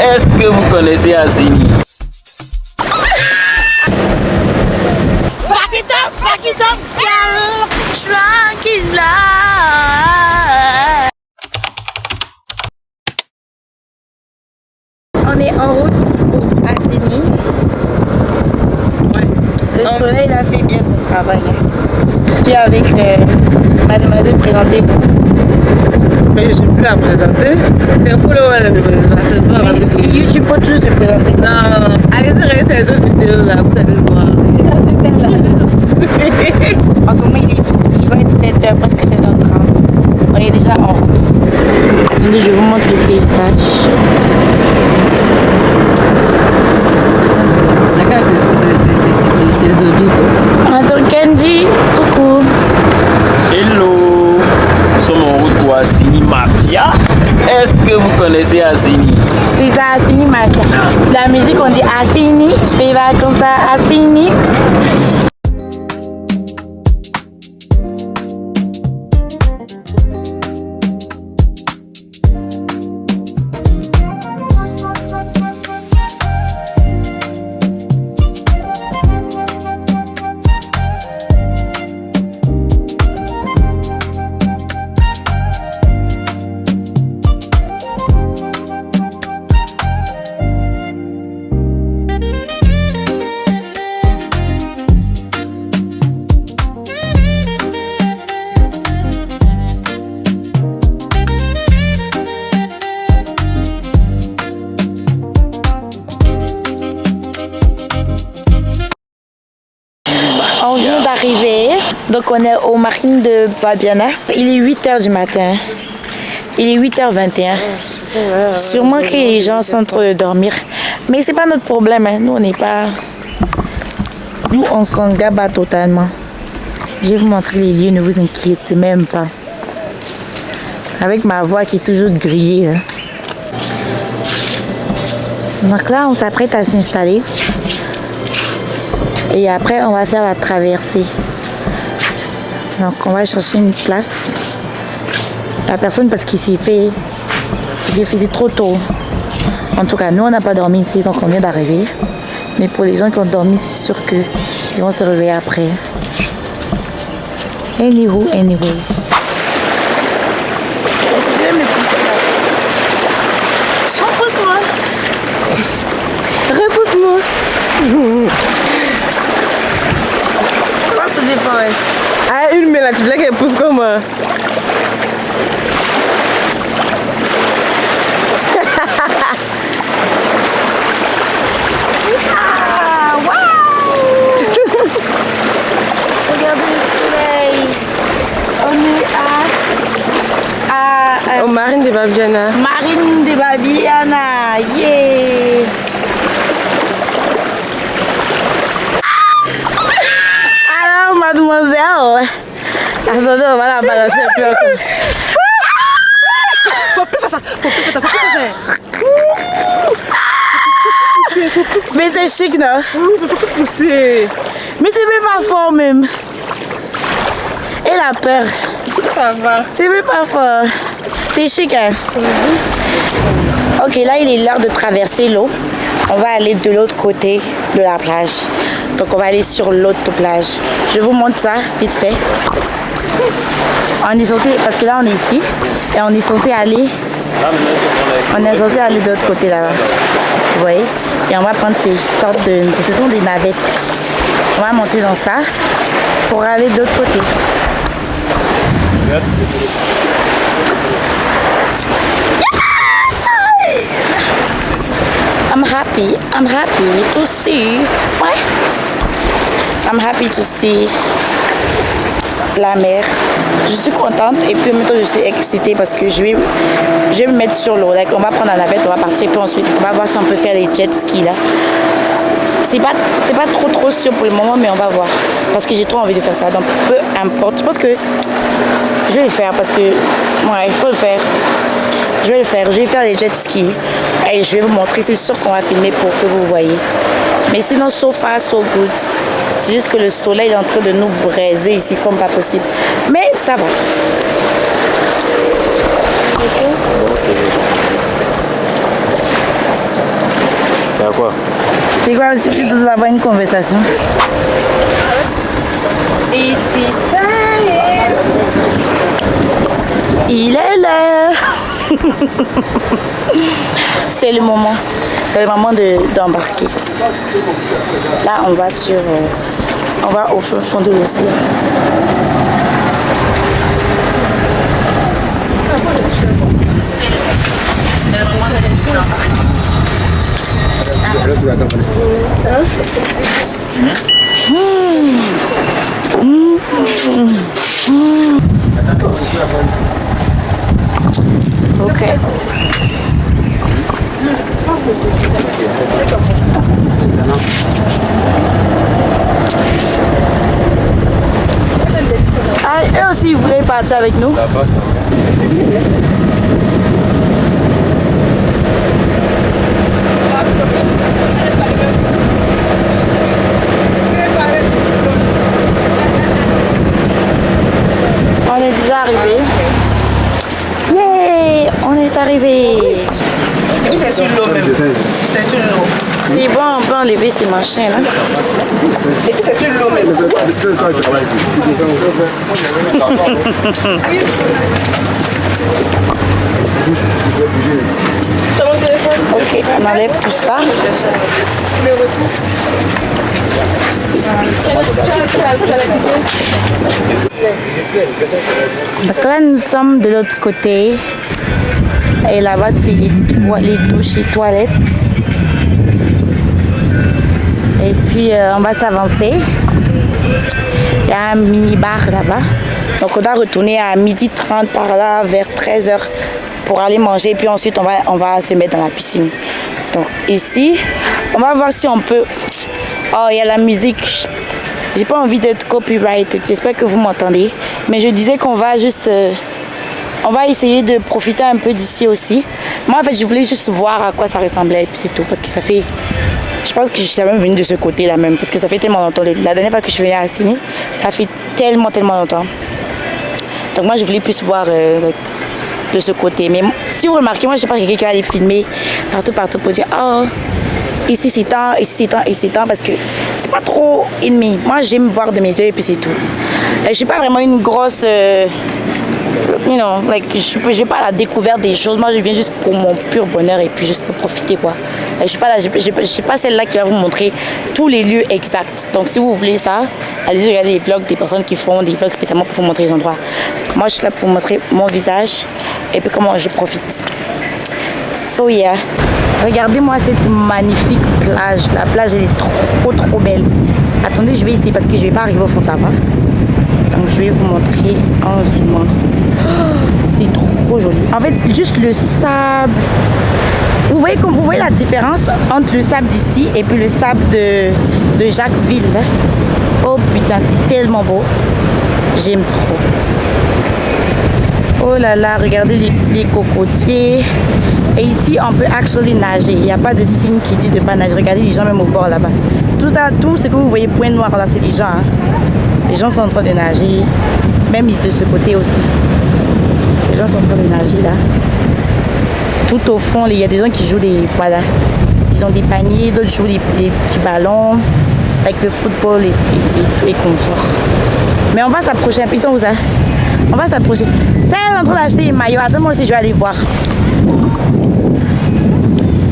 Est-ce que vous connaissez Assini? On est en route pour Assini. Ouais. Le soleil a fait bien son travail. Je suis avec mademoiselle, présentez-vous. Mais je ne suis plus à présenter. T'es follower là, mais si YouTube faut toujours se présenter. Non. Allez, c'est les autres vidéos là, vous allez voir. En ce moment, il va être 7h, presque 7h30. On est déjà en route. Attendez, je vous montre le paysage. Chacun ses hobbies. Attends, Kenji, coucou. Hello. Nous sommes en route pour Assini Mafia. Est-ce que vous connaissez Assini? C'est ça, Assini Mafia. La musique, on dit Assini. Je fais vacances à Assini. On vient d'arriver, donc on est au marine de Babiana. Il est 8h du matin. Il est 8h21. Sûrement que les gens sont en train de dormir. Mais c'est pas notre problème. Hein. Nous, on n'est pas... Nous, on s'en gaba totalement. Je vais vous montrer les lieux, ne vous inquiétez même pas. Avec ma voix qui est toujours grillée. Hein. Donc là, on s'apprête à s'installer. Et après, on va faire la traversée. Donc, on va chercher une place. La personne, parce qu'il s'est fait... Il faisait trop tôt. En tout cas, nous, on n'a pas dormi ici, donc on vient d'arriver. Mais pour les gens qui ont dormi, c'est sûr qu'ils vont se réveiller après. Anyway. Repousse-moi. Repousse-moi. Ah, une mais là, tu voulais qu'elle pousse comme moi. Ah, wow. Regardez le soleil. On est au marine de Babiana. Marine de Babiana. Yeah. Mademoiselle. Attendez, on va la balancer un peu encore. Faut plus faire ça. Mais c'est chic, non? Faut plus pousser. Mais c'est même pas fort, même. Elle a peur. Ça va. C'est même pas fort. C'est chic, hein? Ok, là, il est l'heure de traverser l'eau. On va aller de l'autre côté de la plage. Donc on va aller sur l'autre plage. Je vous montre ça vite fait. On est censé, parce que là on est ici, et on est censé aller. On est censé aller de l'autre côté là-bas. Vous voyez? Et on va prendre ces sortes de. Ce sont des navettes. On va monter dans ça pour aller de l'autre côté. I'm happy to see. Ouais. I'm happy to see la mer. Je suis contente et puis maintenant je suis excitée parce que je vais me mettre sur l'eau. On va prendre la navette, on va partir puis ensuite on va voir si on peut faire les jet skis là. C'est pas trop sûr pour le moment, mais on va voir parce que j'ai trop envie de faire ça. Donc peu importe, je pense que je vais le faire parce que ouais, il faut le faire. Je vais le faire, je vais faire les jet skis et je vais vous montrer, c'est sûr qu'on va filmer pour que vous voyez. Mais sinon, so far, so good. C'est juste que le soleil est en train de nous braiser ici comme pas possible. Mais ça va. Y'a quoi? C'est quoi aussi plutôt d'avoir une conversation? Il est là. C'est le moment. C'est le moment d'embarquer. Là, on va on va au fond de l'océan. Ok. Ah, eux aussi, ils voulaient partir avec nous. On est déjà arrivé. Yeah, on est arrivé. Et puis c'est sur l'eau même. C'est sur l'eau. C'est bon, on peut enlever ces machins là. Et puis c'est sur l'eau même. Ok, on enlève tout ça. Donc là, nous sommes de l'autre côté. Et là-bas, c'est les douches et toilettes. Et puis, on va s'avancer. Il y a un mini-bar là-bas. Donc, on doit retourner à 12h30 par là, vers 13h pour aller manger. Et puis ensuite, on va se mettre dans la piscine. Donc, ici, on va voir si on peut... Oh, il y a la musique. J'ai pas envie d'être copyrighted. J'espère que vous m'entendez. Mais je disais qu'on va juste... on va essayer de profiter un peu d'ici aussi. Moi, en fait, je voulais juste voir à quoi ça ressemblait. Et puis c'est tout. Parce que ça fait... Je pense que je suis même venue de ce côté-là même. Parce que ça fait tellement longtemps. La dernière fois que je suis venue à Assini, ça fait tellement longtemps. Donc moi, je voulais plus voir de ce côté. Mais si vous remarquez, moi, je sais pas quelqu'un qui va aller filmer partout pour dire... Oh, ici c'est tant, ici c'est tant, ici c'est tant. Parce que c'est pas trop ennemi. Moi, j'aime voir de mes yeux et puis c'est tout. Je suis pas vraiment une grosse... you know, like, je n'ai pas la découverte des choses. Moi, je viens juste pour mon pur bonheur et puis juste pour profiter, quoi. Je suis pas là, je suis pas celle-là qui va vous montrer tous les lieux exacts. Donc, si vous voulez ça, allez regarder les vlogs des personnes qui font des vlogs spécialement pour vous montrer les endroits. Moi, je suis là pour vous montrer mon visage et puis comment je profite. So, yeah. Regardez-moi cette magnifique plage. La plage, elle est trop belle. Attendez, je vais essayer parce que je vais pas arriver au fond là-bas. Donc je vais vous montrer en zoomant. Oh, c'est trop joli. En fait, juste le sable. Vous voyez la différence entre le sable d'ici et puis le sable de Jacquesville. Oh putain, c'est tellement beau. J'aime trop. Oh là là, regardez les cocotiers. Et ici, on peut actually nager. Il n'y a pas de signe qui dit de pas nager. Regardez les gens même au bord là-bas. Tout ça, tout ce que vous voyez point noir là, c'est les gens. Hein. Les gens sont en train de nager. Même de ce côté aussi. Les gens sont en train de nager là. Tout au fond, il y a des gens qui jouent des... Voilà. Ils ont des paniers, d'autres jouent des petits ballons. Avec le football et consorts. Mais on va s'approcher un peu. Ils sont où ça? On va s'approcher. Ça, elle est en train d'acheter des maillots. Attends, moi aussi, je vais aller voir.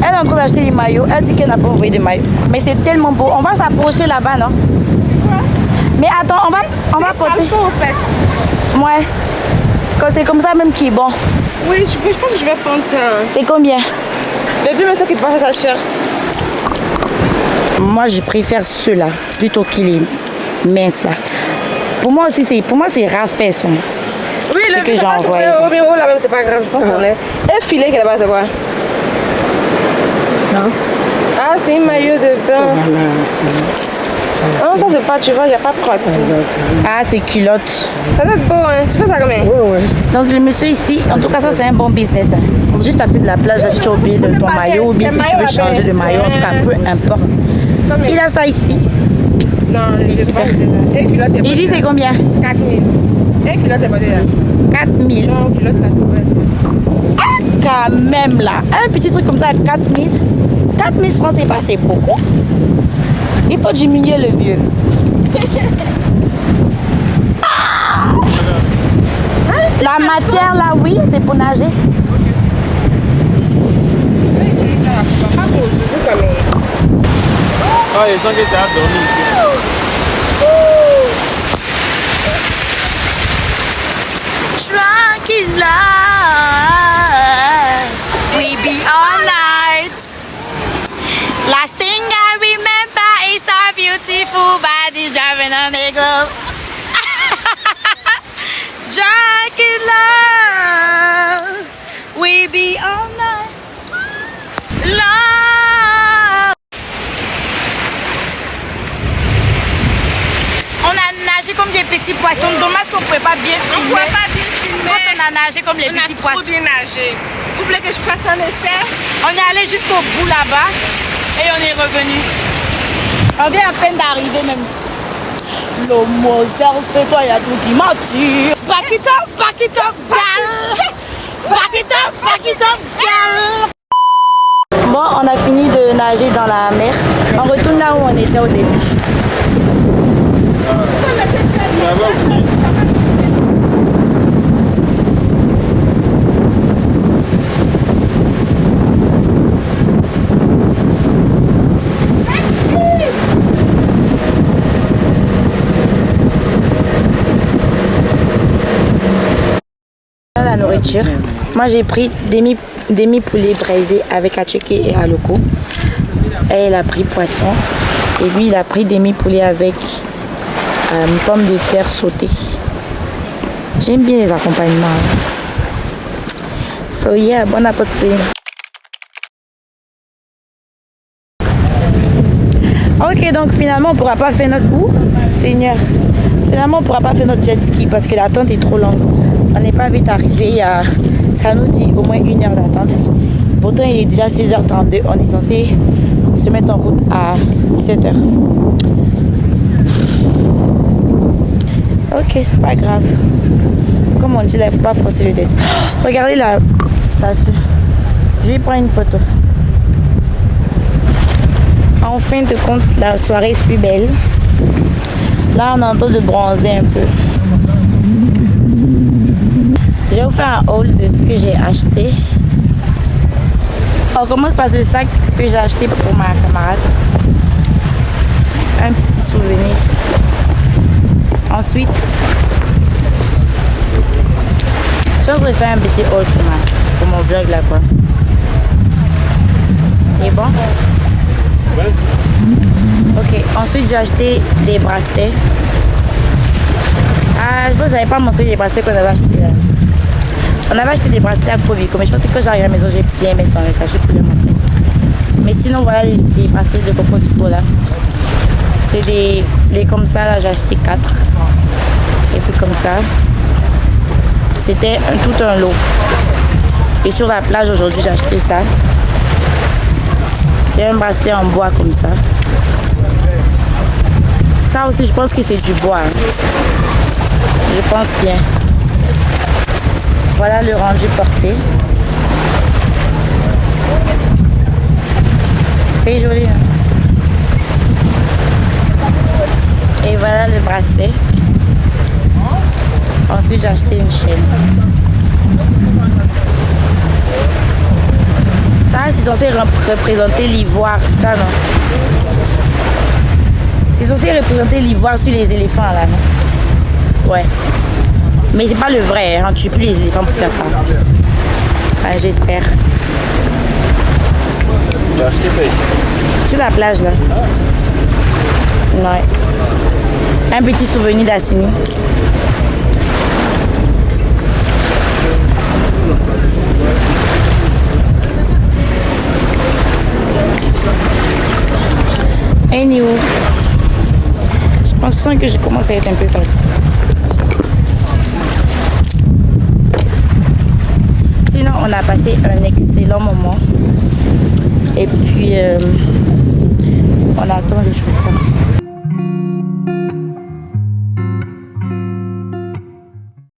Elle est en train d'acheter des maillots. Elle dit qu'elle n'a pas envoyé de maillots. Mais c'est tellement beau. On va s'approcher là-bas, non? Ouais. Mais attends, on va porter. C'est en fait. Ouais. C'est comme ça même qui est bon. Oui, je pense que je vais prendre ça. C'est combien? Depuis même ça qui paraît ça cher. Moi, je préfère ceux-là plutôt qu'il est mince là. Pour moi aussi, c'est rafet ça. Oui, le que j'envoie. Oh, mais oh là même, c'est pas grave, je pense qu'on est. Et filet qui est là-bas, c'est quoi? Non. Ah, c'est un maillot de bain. Non, ça c'est pas, tu vois, il n'y a pas de crotte. Ah, c'est culotte. Ça doit être beau, hein. Tu fais ça combien? Oui. Donc le monsieur ici, en tout cas, ça c'est un bon business. Hein. Juste à côté de la plage, acheter au billet de ton maillot, ou bien si tu veux changer de maillot, en tout cas, peu importe. Combien? Il a ça ici. Non, c'est super. Et culotte est il dit c'est combien? 4 000. Et culotte est pas déjà. 4 000. Non, culotte là, c'est pas. Ah, quand même là. Un petit truc comme ça à 4 000. 4 000 francs, c'est pas assez beaucoup. Il faut diminuer le vieux. La matière là, oui, c'est pour nager. Ah, ils sont que ça a dormi ici. Tranquilla, we be all night. Last thing I remember is our beautiful bodies driving on the globe. Drunk in love, we be all night. Love. On a nagé comme des petits poissons. Dommage qu'on ne pouvait pas bien filmer. On ne pouvait pas bien filmer. Quand on a nagé comme les petits poissons. On a trop bien nagé. Vous voulez que je fasse un essai? On est allé jusqu'au bout là-bas et on est revenu. On vient à peine d'arriver même. Le Mozart, c'est toi, il y a tout qui m'attire. Back it up, gal. Back it up, gal. Bon, on a fini de nager dans la mer. On retourne là où on était au début. La nourriture. Moi j'ai pris demi poulet braisé avec attiéké et aloko. Elle a pris poisson et lui il a pris demi poulet avec pommes de terre sautées. J'aime bien les accompagnements. So yeah, bon appétit. Ok, donc finalement on pourra pas faire notre bout, Seigneur. Finalement on pourra pas faire notre jet ski parce que l'attente est trop longue. On n'est pas vite arrivé à... Ça nous dit au moins 1 heure d'attente. Pourtant, il est déjà 6h32. On est censé se mettre en route à 17h. Ok, c'est pas grave. Comme on dit, là, il ne faut pas forcer le destin. Oh, regardez la statue. Je vais prendre une photo. En fin de compte, la soirée fut belle. Là, on est en train de bronzer un peu. Je vais vous faire un haul de ce que j'ai acheté. On commence par ce sac que j'ai acheté pour ma camarade. Un petit souvenir. Ensuite, je vais faire un petit haul pour mon vlog là quoi. Et bon. Ok, ensuite j'ai acheté des bracelets. Ah, je pense que j'avais pas montré les bracelets qu'on avait achetés là. On avait acheté des bracelets à Covico, mais je pense que quand j'arrive à la maison, j'ai bien mettre dans les sachets pour les montrer. Mais sinon, voilà les bracelets de Covico là. C'est des comme ça, là, j'ai acheté 4. Et puis comme ça. C'était tout un lot. Et sur la plage aujourd'hui, j'ai acheté ça. C'est un bracelet en bois comme ça. Ça aussi, je pense que c'est du bois. Je pense bien. Voilà le rendu porté. C'est joli. Hein? Et voilà le bracelet. Ensuite, j'ai acheté une chaîne. Ça, c'est censé représenter l'ivoire. Ça, non? C'est censé représenter l'ivoire sur les éléphants, là, non? Ouais. Mais c'est pas le vrai, hein. Tu tues plus les éléphants pour faire ça. Enfin, j'espère. Tu as acheté ça ici? Sur la plage, là. Ouais. Un petit souvenir d'Assini. Anyway. Je pense que je commence à être un peu fatiguée. Sinon, on a passé un excellent moment. Et puis, on attend le chauffeur.